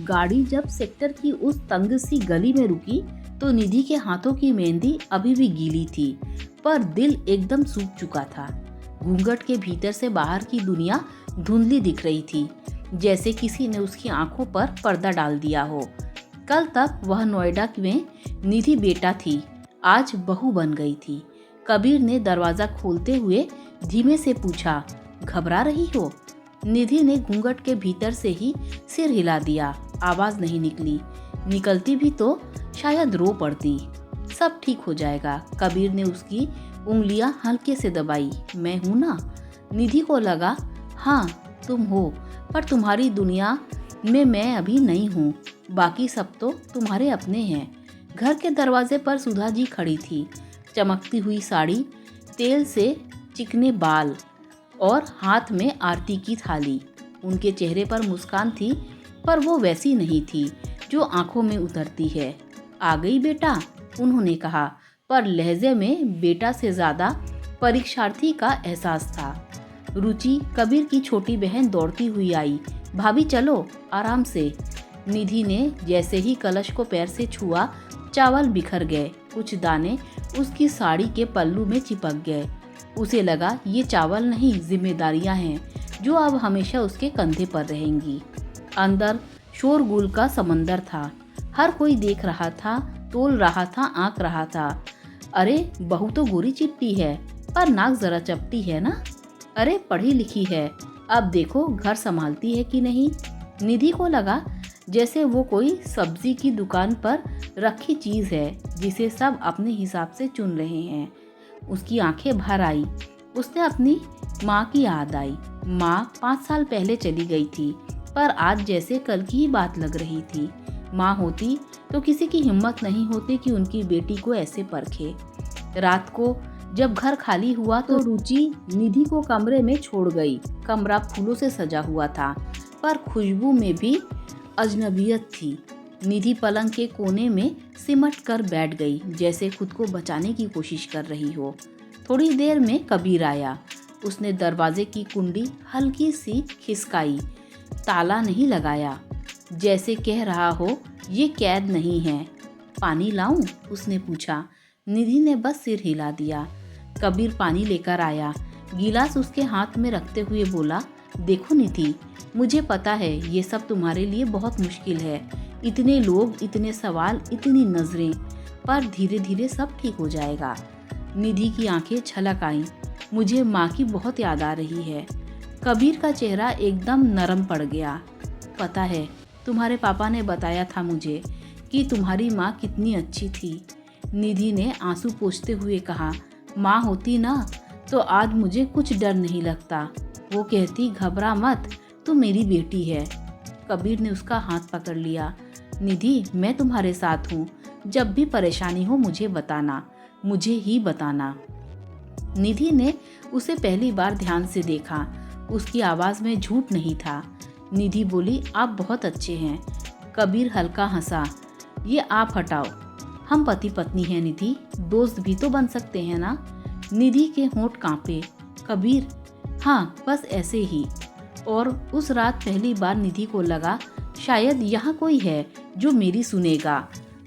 गाड़ी जब सेक्टर की उस तंग सी गली में रुकी तो निधि के हाथों की मेहंदी अभी भी गीली थी, पर दिल एकदम सूख चुका था। घूंघट के भीतर से बाहर की दुनिया धुंधली दिख रही थी, जैसे किसी ने उसकी आंखों पर पर्दा डाल दिया हो। कल तक वह नोएडा में निधि बेटा थी, आज बहू बन गई थी। कबीर ने दरवाजा खोलते हुए धीमे से पूछा, घबरा रही हो? निधि ने घूंघट के भीतर से ही सिर हिला दिया। आवाज नहीं निकली, निकलती भी तो शायद रो पड़ती। सब ठीक हो जाएगा। कबीर ने उसकी उंगलियां हल्के से दबाई। मैं हूं ना? निधि को लगा, हाँ तुम हो, पर तुम्हारी दुनिया में मैं अभी नहीं हूँ। बाकी सब तो तुम्हारे अपने हैं। घर के दरवाजे पर सुधा जी खड़ी थी, चमकती हुई साड़ी, तेल से चिकने बाल और हाथ में आरती की थाली। उनके चेहरे पर मुस्कान थी, पर वो वैसी नहीं थी जो आंखों में उतरती है। आ गई बेटा, उन्होंने कहा, पर लहजे में बेटा से ज्यादा परीक्षार्थी का एहसास था। रुचि, कबीर की छोटी बहन, दौड़ती हुई आई। भाभी चलो, आराम से। निधि ने जैसे ही कलश को पैर से छुआ, चावल बिखर गए। कुछ दाने उसकी साड़ी के पल्लू में चिपक गए। उसे लगा ये चावल नहीं, जिम्मेदारियां हैं जो अब हमेशा उसके कंधे पर रहेंगी। अंदर शोरगुल का समंदर था। हर कोई देख रहा था, तोल रहा था, आंक रहा था। अरे बहू तो गोरी चिट्टी है, पर नाक जरा चपटी है ना। अरे पढ़ी लिखी है, अब देखो घर संभालती है कि नहीं। निधि को लगा जैसे वो कोई सब्जी की दुकान पर रखी चीज है जिसे सब अपने हिसाब से चुन रहे हैं। उसकी आंखें भर आई। उसने अपनी माँ की याद आई। माँ 5 साल पहले चली गई थी, पर आज जैसे कल की ही बात लग रही थी। माँ होती तो किसी की हिम्मत नहीं होती कि उनकी बेटी को ऐसे परखे। रात को जब घर खाली हुआ तो रुचि निधि को कमरे में छोड़ गई। कमरा फूलों से सजा हुआ था, पर खुशबू में भी अजनबियत थी। निधि पलंग के कोने में सिमट कर बैठ गई, जैसे खुद को बचाने की कोशिश कर रही हो। थोड़ी देर में कबीर आया। उसने दरवाजे की कुंडी हल्की सी खिसकाई, ताला नहीं लगाया, जैसे कह रहा हो ये कैद नहीं है। पानी लाऊं? उसने पूछा। निधि ने बस सिर हिला दिया। कबीर पानी लेकर आया। गिलास उसके हाथ में रखते हुए बोला, देखो निधि, मुझे पता है ये सब तुम्हारे लिए बहुत मुश्किल है। इतने लोग, इतने सवाल, इतनी नजरें, पर धीरे धीरे सब ठीक हो जाएगा। निधि की आंखें छलक आईं। मुझे माँ की बहुत याद आ रही है। कबीर का चेहरा एकदम नरम पड़ गया। पता है, तुम्हारे पापा ने बताया था मुझे कि तुम्हारी माँ कितनी अच्छी थी। निधि ने आंसू पोंछते हुए कहा, माँ होती ना तो आज मुझे कुछ डर नहीं लगता। वो कहती, घबरा मत, तू मेरी बेटी है। कबीर ने उसका हाथ पकड़ लिया। निधि, मैं तुम्हारे साथ हूँ। जब भी परेशानी हो मुझे बताना, मुझे ही बताना। निधि ने उसे पहली बार ध्यान से देखा। उसकी आवाज में झूठ नहीं था। निधि बोली, आप बहुत अच्छे हैं। कबीर हल्का हंसा। ये आप हटाओ, हम पति पत्नी हैं निधि, दोस्त भी तो बन सकते हैं ना। निधि के होंठ कांपे। कबीर, हाँ बस ऐसे ही। और उस रात पहली बार निधि को लगा शायद यहाँ कोई है जो मेरी सुनेगा।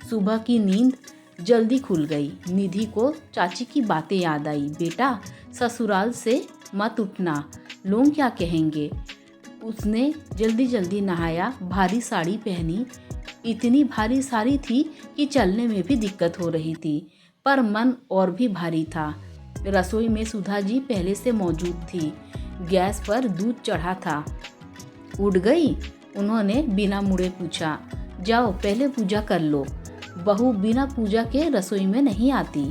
सुबह की नींद जल्दी खुल गई। निधि को चाची की बातें याद आई। बेटा, ससुराल से मत उठना, लोग क्या कहेंगे। उसने जल्दी जल्दी नहाया, भारी साड़ी पहनी। इतनी भारी साड़ी थी कि चलने में भी दिक्कत हो रही थी, पर मन और भी भारी था। रसोई में सुधा जी पहले से मौजूद थी। गैस पर दूध चढ़ा था। उठ गई? उन्होंने बिना मुड़े पूछा। जाओ पहले पूजा कर लो, बहू बिना पूजा के रसोई में नहीं आती।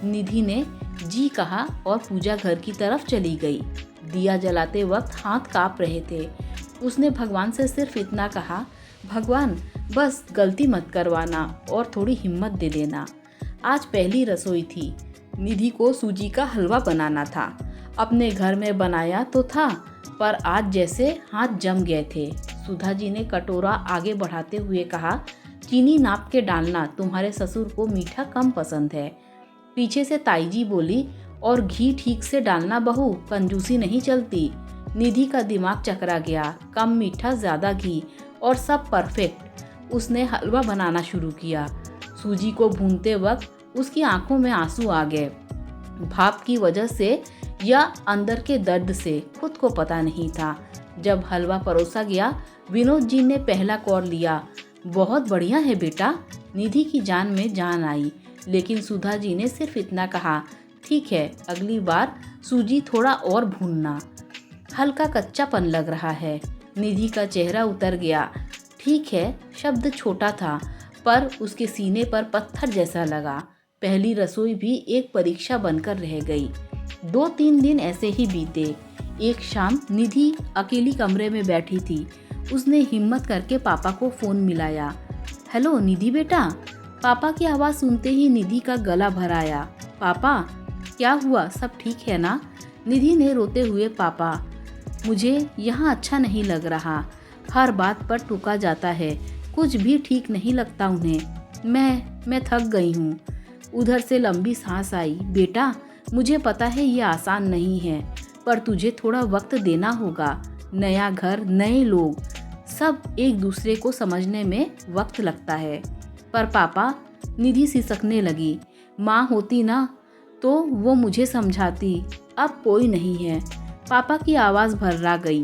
निधि ने जी कहा और पूजा घर की तरफ चली गई। दिया जलाते वक्त हाथ कांप रहे थे। उसने भगवान से सिर्फ इतना कहा, भगवान बस गलती मत करवाना और थोड़ी हिम्मत दे देना। आज पहली रसोई थी। निधि को सूजी का हलवा बनाना था। अपने घर में बनाया तो था, पर आज जैसे हाथ जम गए थे। सुधा जी ने कटोरा आगे बढ़ाते हुए कहा, चीनी नाप के डालना, तुम्हारे ससुर को मीठा कम पसंद है। पीछे से ताई जी बोली, और घी ठीक से डालना बहू, कंजूसी नहीं चलती। निधि का दिमाग चकरा गया। कम मीठा, ज्यादा घी और सब परफेक्ट। उसने हलवा बनाना शुरू किया। सूजी को भूनते वक्त उसकी आंखों में आंसू आ गए। भाप की वजह से या अंदर के दर्द से खुद को पता नहीं था। जब हलवा परोसा गया, विनोद जी ने पहला कौर लिया। बहुत बढ़िया है बेटा। निधि की जान में जान आई, लेकिन सुधा जी ने सिर्फ इतना कहा, ठीक है, अगली बार सूजी थोड़ा और भूनना, हल्का कच्चापन लग रहा है। निधि का चेहरा उतर गया। ठीक है, शब्द छोटा था पर उसके सीने पर पत्थर जैसा लगा। पहली रसोई भी एक परीक्षा बनकर रह गई। 2-3 दिन ऐसे ही बीते। एक शाम निधि अकेली कमरे में बैठी थी। उसने हिम्मत करके पापा को फोन मिलाया। हेलो निधि बेटा। पापा की आवाज़ सुनते ही निधि का गला भर आया। पापा, क्या हुआ, सब ठीक है ना? निधि ने रोते हुए, पापा, मुझे यहाँ अच्छा नहीं लग रहा। हर बात पर टोका जाता है, कुछ भी ठीक नहीं लगता उन्हें। मैं थक गई हूँ। उधर से लंबी सांस आई। बेटा, मुझे पता है ये आसान नहीं है, पर तुझे थोड़ा वक्त देना होगा। नया घर, नए लोग, सब एक दूसरे को समझने में वक्त लगता है। पर पापा, निधि सिसकने लगी, माँ होती ना तो वो मुझे समझाती, अब कोई नहीं है। पापा की आवाज़ भर्रा गई।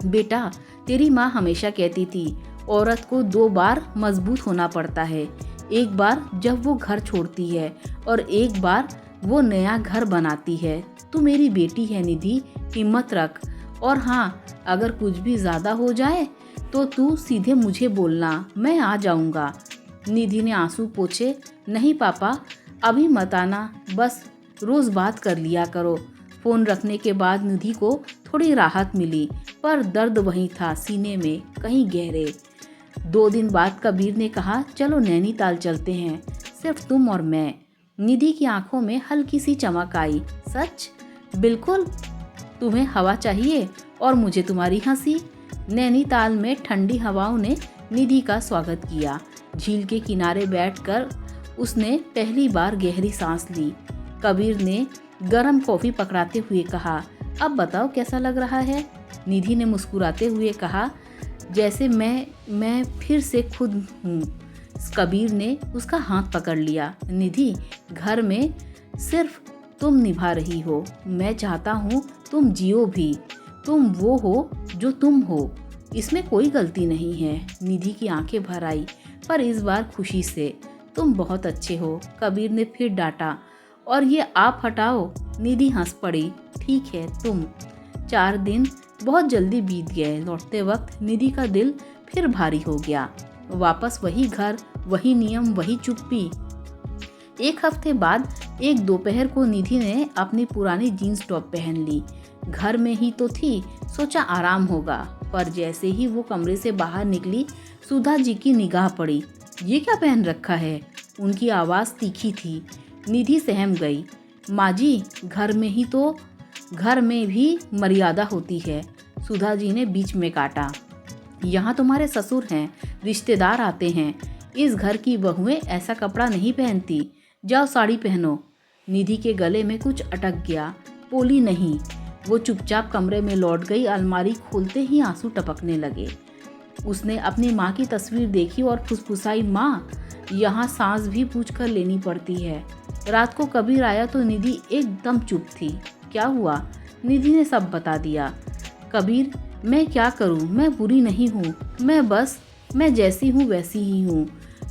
बेटा, तेरी माँ हमेशा कहती थी, औरत को 2 बार मजबूत होना पड़ता है। एक बार जब वो घर छोड़ती है और एक बार वो नया घर बनाती है। तू मेरी बेटी है निधि, हिम्मत रख। और हाँ, अगर कुछ भी ज़्यादा हो जाए तो तू सीधे मुझे बोलना, मैं आ जाऊँगा। निधि ने आंसू पोंछे। नहीं पापा, अभी मत आना, बस रोज़ बात कर लिया करो। फ़ोन रखने के बाद निधि को थोड़ी राहत मिली, पर दर्द वहीं था, सीने में कहीं गहरे। 2 दिन बाद कबीर ने कहा, चलो नैनीताल चलते हैं, सिर्फ तुम और मैं। निधि की आंखों में हल्की सी चमक आई। सच? बिल्कुल। तुम्हें हवा चाहिए और मुझे तुम्हारी हंसी। नैनीताल में ठंडी हवाओं ने निधि का स्वागत किया। झील के किनारे बैठकर उसने पहली बार गहरी सांस ली। कबीर ने गरम कॉफ़ी पकड़ाते हुए कहा, अब बताओ कैसा लग रहा है? निधि ने मुस्कुराते हुए कहा, जैसे मैं फिर से खुद हूँ। कबीर ने उसका हाथ पकड़ लिया। निधि, घर में सिर्फ तुम निभा रही हो। मैं चाहता हूँ तुम जियो भी। तुम वो हो जो तुम हो, इसमें कोई गलती नहीं है। निधि की आंखें भर आई, पर इस बार खुशी से। तुम बहुत अच्छे हो। कबीर ने फिर डांटा, और ये आप हटाओ। निधि हंस पड़ी। ठीक है, तुम। 4 दिन बहुत जल्दी बीत गए। लौटते वक्त निधि का दिल फिर भारी हो गया। वापस वही घर, वही नियम, वही चुप्पी। 1 हफ्ते बाद एक दोपहर को निधि ने अपनी पुरानी जीन्स टॉप पहन ली। घर में ही तो थी, सोचा आराम होगा, पर जैसे ही वो कमरे से बाहर निकली, सुधा जी की निगाह पड़ी। ये क्या पहन रखा है? उनकी आवाज़ तीखी थी। निधि सहम गई। माँ जी, घर में भी मर्यादा होती है। सुधा जी ने बीच में काटा। यहाँ तुम्हारे ससुर हैं, रिश्तेदार आते हैं। इस घर की बहुएं ऐसा कपड़ा नहीं पहनती। जाओ साड़ी पहनो। निधि के गले में कुछ अटक गया, बोली नहीं। वो चुपचाप कमरे में लौट गई। अलमारी खोलते ही आंसू टपकने लगे। उसने अपनी माँ की तस्वीर देखी और फुसफुसाई, माँ, यहाँ सांस भी पूछ कर लेनी पड़ती है। रात को कबीर आया तो निधि एकदम चुप थी। क्या हुआ? निधि ने सब बता दिया। कबीर, मैं क्या करूँ, मैं बुरी नहीं हूँ, मैं जैसी हूँ वैसी ही हूँ,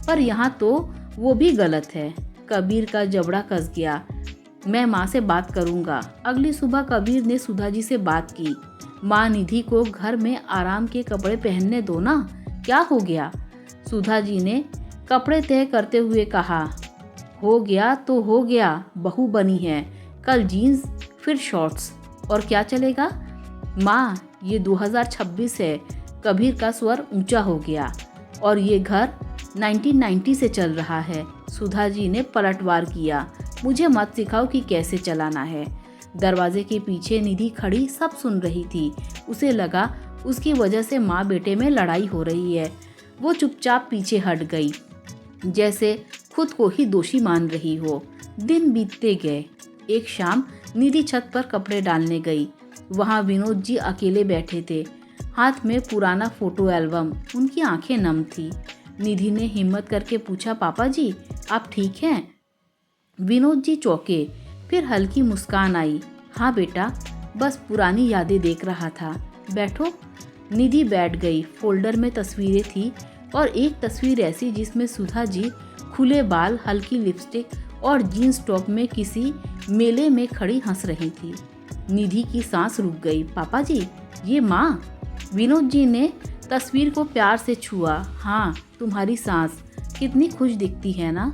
पर यहाँ तो वो भी गलत है। कबीर का जबड़ा कस गया। मैं माँ से बात करूँगा। अगली सुबह कबीर ने सुधा जी से बात की। माँ, निधि को घर में आराम के कपड़े पहनने दो ना, क्या हो गया? सुधा जी ने कपड़े तय करते हुए कहा, हो गया तो हो गया, बहू बनी है, कल जीन्स फिर शॉर्ट्स, और क्या चलेगा? माँ, ये 2026 है। कबीर का स्वर ऊंचा हो गया। और ये घर 1990 से चल रहा है। सुधा जी ने पलटवार किया। मुझे मत सिखाओ कि कैसे चलाना है। दरवाजे के पीछे निधि खड़ी सब सुन रही थी। उसे लगा उसकी वजह से माँ बेटे में लड़ाई हो रही है। वो चुपचाप पीछे हट गई, जैसे खुद को ही दोषी मान रही हो। दिन बीतते गए। एक शाम निधि छत पर कपड़े डालने गई। वहाँ विनोद जी अकेले बैठे थे। हाथ में पुराना फोटो एल्बम। उनकी आंखें नम थी। निधि ने हिम्मत करके पूछा, पापा जी आप ठीक हैं? विनोद जी चौंके, फिर हल्की मुस्कान आई। हाँ बेटा, बस पुरानी यादें देख रहा था, बैठो। निधि बैठ गई। फोल्डर में तस्वीरें थी और एक तस्वीर ऐसी जिसमें सुधा जी खुले बाल, हल्की लिपस्टिक और जीन्स टॉप में किसी मेले में खड़ी हंस रही थी। निधि की सांस रुक गई। पापा जी, ये माँ? विनोद जी ने तस्वीर को प्यार से छुआ। हाँ, तुम्हारी सांस कितनी खुश दिखती है ना।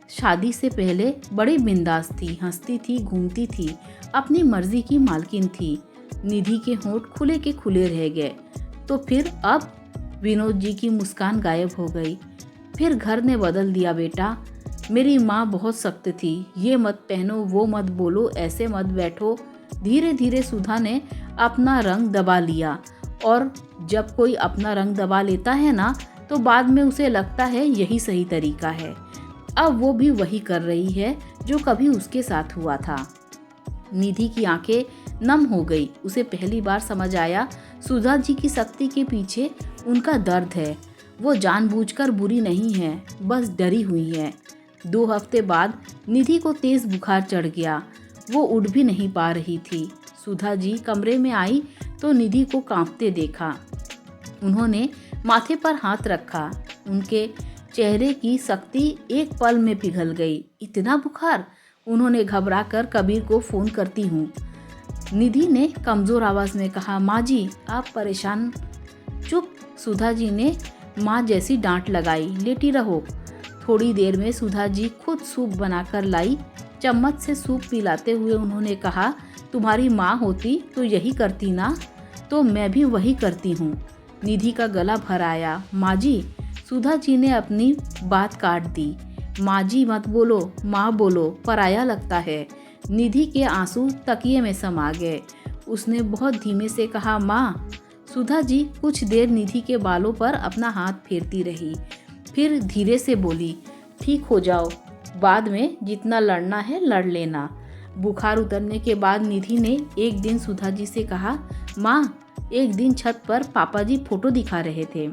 शादी से पहले बड़ी बिंदास थी, हंसती थी, घूमती थी, अपनी मर्जी की मालकिन थी। निधि के होंठ खुले के खुले रह गए। तो फिर अब? विनोद जी की मुस्कान गायब हो गई। फिर घर ने बदल दिया बेटा। मेरी माँ बहुत सख्त थी, ये मत पहनो, वो मत बोलो, ऐसे मत बैठो। धीरे धीरे सुधा ने अपना रंग दबा लिया, और जब कोई अपना रंग दबा लेता है ना, तो बाद में उसे लगता है यही सही तरीका है। अब वो भी वही कर रही है जो कभी उसके साथ हुआ था। निधि की आंखें नम हो गई। उसे पहली बार समझ आया, सुधा जी की सख्ती के पीछे उनका दर्द है। वो जानबूझकर बुरी नहीं है, बस डरी हुई है। 2 हफ्ते बाद निधि को तेज बुखार चढ़ गया। वो उठ भी नहीं पा रही थी। सुधा जी कमरे में आई तो निधि को कांपते देखा। उन्होंने माथे पर हाथ रखा। उनके चेहरे की सख्ती एक पल में पिघल गई। इतना बुखार? उन्होंने घबराकर कबीर को फोन करती हूँ। निधि ने कमजोर आवाज में कहा। माँ जी आप परेशान। चुप। सुधा जी ने माँ जैसी डांट लगाई। लेटी रहो। थोड़ी देर में सुधा जी खुद सूप बनाकर लाई। चम्मच से सूप पिलाते हुए उन्होंने कहा, तुम्हारी माँ होती तो यही करती ना? तो मैं भी वही करती हूँ। निधि का गला भर आया। माँ जी। सुधा जी ने अपनी बात काट दी। माँ जी मत बोलो, माँ बोलो, पराया लगता है। निधि के आंसू तकिए में समा गए। उसने बहुत धीमे से कहा, माँ। सुधा जी कुछ देर निधि के बालों पर अपना हाथ फेरती रही, फिर धीरे से बोली, ठीक हो जाओ, बाद में जितना लड़ना है लड़ लेना। बुखार उतरने के बाद निधि ने एक दिन सुधा जी से कहा, माँ एक दिन छत पर पापा जी फोटो दिखा रहे थे।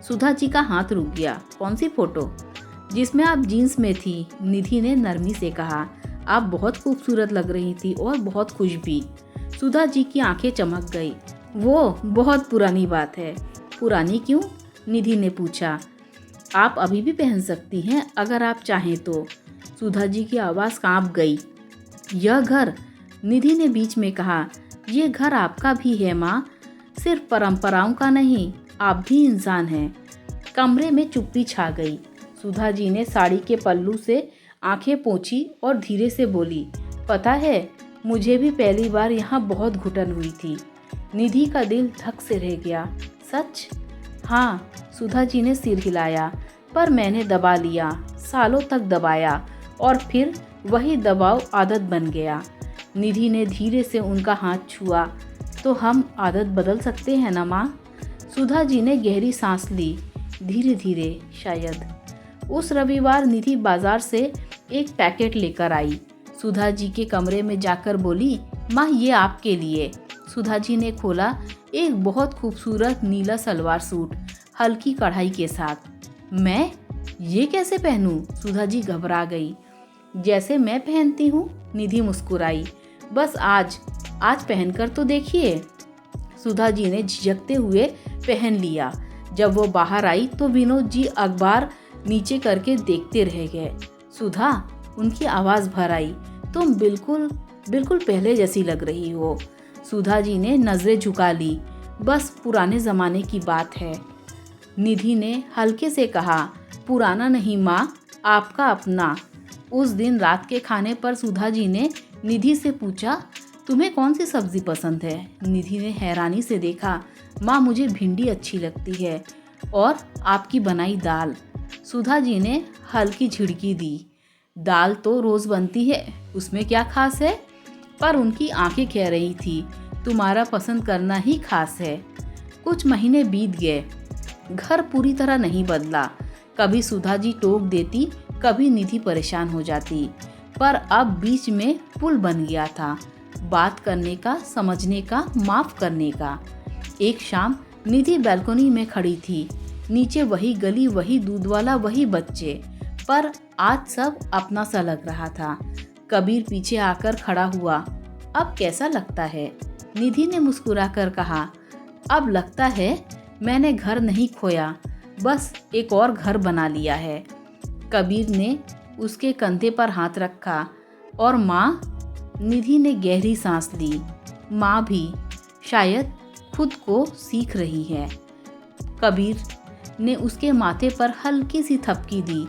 सुधा जी का हाथ रुक गया। कौन सी फोटो? जिसमें आप जीन्स में थी। निधि ने नरमी से कहा, आप बहुत खूबसूरत लग रही थी और बहुत खुश भी। सुधा जी की आंखें चमक गई। वो बहुत पुरानी बात है। पुरानी क्यों? निधि ने पूछा। आप अभी भी पहन सकती हैं अगर आप चाहें तो। सुधा जी की आवाज़ कांप गई। यह घर? निधि ने बीच में कहा, यह घर आपका भी है माँ, सिर्फ परंपराओं का नहीं, आप भी इंसान हैं। कमरे में चुप्पी छा गई। सुधा जी ने साड़ी के पल्लू से आंखें पोंछी और धीरे से बोली, पता है मुझे भी पहली बार यहाँ बहुत घुटन हुई थी। निधि का दिल धक से रह गया। सच? हाँ, सुधा जी ने सिर हिलाया, पर मैंने दबा लिया, सालों तक दबाया, और फिर वही दबाव आदत बन गया। निधि ने धीरे से उनका हाथ छुआ। तो हम आदत बदल सकते हैं ना माँ? सुधा जी ने गहरी सांस ली। धीरे धीरे शायद। उस रविवार निधि बाजार से एक पैकेट लेकर आई। सुधा जी के कमरे में जाकर बोली, माँ ये आपके लिए। सुधा जी ने खोला। एक बहुत खूबसूरत नीला सलवार सूट, हल्की कढ़ाई के साथ। मैं ये कैसे पहनूं? सुधा जी घबरा गई। जैसे मैं पहनती हूँ। निधि मुस्कुराई। बस आज पहनकर तो देखिए। सुधा जी ने झिझकते हुए पहन लिया। जब वो बाहर आई तो विनोद जी अखबार नीचे करके देखते रह गए। सुधा, उनकी आवाज़ भर आई, तुम बिल्कुल पहले जैसी लग रही हो। सुधा जी ने नज़रें झुका ली। बस पुराने ज़माने की बात है। निधि ने हल्के से कहा, पुराना नहीं माँ, आपका अपना। उस दिन रात के खाने पर सुधा जी ने निधि से पूछा, तुम्हें कौन सी सब्जी पसंद है? निधि ने हैरानी से देखा। माँ मुझे भिंडी अच्छी लगती है, और आपकी बनाई दाल। सुधा जी ने हल्की झिड़की दी। दाल तो रोज़ बनती है, उसमें क्या खास है? पर उनकी आंखें कह रही थी, तुम्हारा पसंद करना ही खास है। कुछ महीने बीत गए। घर पूरी तरह नहीं बदला। कभी सुधा जी टोक देती, कभी निधि परेशान हो जाती, पर अब बीच में पुल बन गया था, बात करने का, समझने का, माफ करने का। एक शाम निधि बालकनी में खड़ी थी। नीचे वही गली, वही दूध वाला, वही बच्चे, पर आज सब अपना सा लग रहा था। कबीर पीछे आकर खड़ा हुआ। अब कैसा लगता है? निधि ने मुस्कुराकर कहा। अब लगता है मैंने घर नहीं खोया, बस एक और घर बना लिया है। कबीर ने उसके कंधे पर हाथ रखा। और माँ? निधि ने गहरी सांस ली। माँ भी शायद खुद को सीख रही है। कबीर ने उसके माथे पर हल्की सी थपकी दी।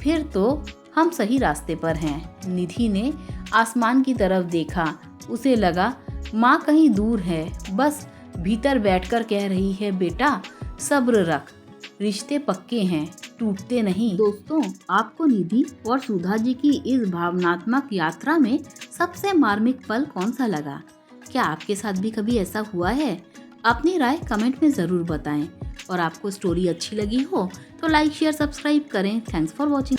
फिर तो हम सही रास्ते पर हैं। निधि ने आसमान की तरफ देखा। उसे लगा माँ कहीं दूर है, बस भीतर बैठकर कह रही है, बेटा सब्र रख, रिश्ते पक्के हैं, टूटते नहीं। दोस्तों, आपको निधि और सुधा जी की इस भावनात्मक यात्रा में सबसे मार्मिक पल कौन सा लगा? क्या आपके साथ भी कभी ऐसा हुआ है? अपनी राय कमेंट में ज़रूर बताएं। और आपको स्टोरी अच्छी लगी हो तो लाइक, शेयर, सब्सक्राइब करें। Thanks for watching.